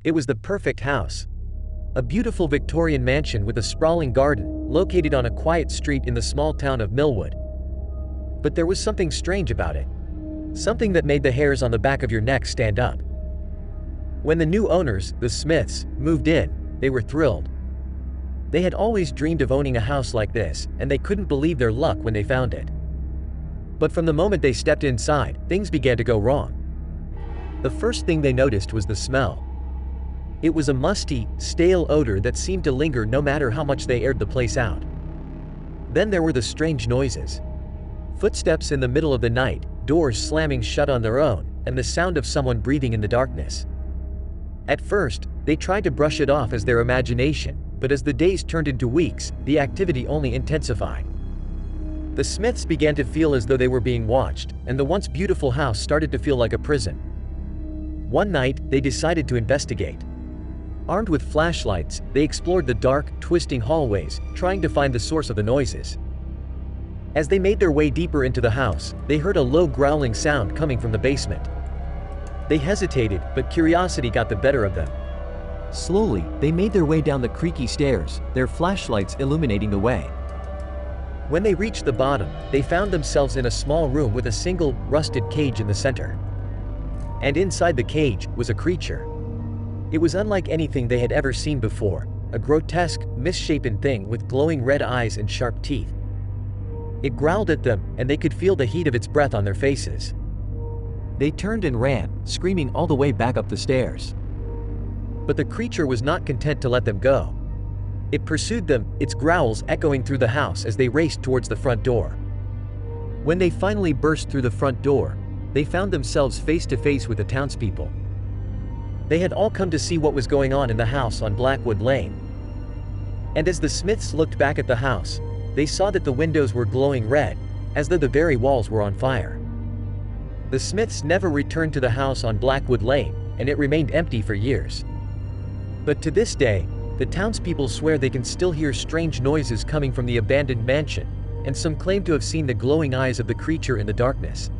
It was the perfect house. A beautiful Victorian mansion with a sprawling garden, located on a quiet street in the small town of Millwood. But there was something strange about it. Something that made the hairs on the back of your neck stand up. When the new owners, the Smiths, moved in, they were thrilled. They had always dreamed of owning a house like this, and they couldn't believe their luck when they found it. But from the moment they stepped inside, things began to go wrong. The first thing they noticed was the smell. It was a musty, stale odor that seemed to linger no matter how much they aired the place out. Then there were the strange noises. Footsteps in the middle of the night, doors slamming shut on their own, and the sound of someone breathing in the darkness. At first, they tried to brush it off as their imagination, but as the days turned into weeks, the activity only intensified. The Smiths began to feel as though they were being watched, and the once beautiful house started to feel like a prison. One night, they decided to investigate. Armed with flashlights, they explored the dark, twisting hallways, trying to find the source of the noises. As they made their way deeper into the house, they heard a low growling sound coming from the basement. They hesitated, but curiosity got the better of them. Slowly, they made their way down the creaky stairs, their flashlights illuminating the way. When they reached the bottom, they found themselves in a small room with a single, rusted cage in the center. And inside the cage was a creature. It was unlike anything they had ever seen before, a grotesque, misshapen thing with glowing red eyes and sharp teeth. It growled at them, and they could feel the heat of its breath on their faces. They turned and ran, screaming all the way back up the stairs. But the creature was not content to let them go. It pursued them, its growls echoing through the house as they raced towards the front door. When they finally burst through the front door, they found themselves face to face with the townspeople. They had all come to see what was going on in the house on Blackwood Lane. And as the Smiths looked back at the house, they saw that the windows were glowing red, as though the very walls were on fire. The Smiths never returned to the house on Blackwood Lane, and it remained empty for years. But to this day, the townspeople swear they can still hear strange noises coming from the abandoned mansion, and some claim to have seen the glowing eyes of the creature in the darkness.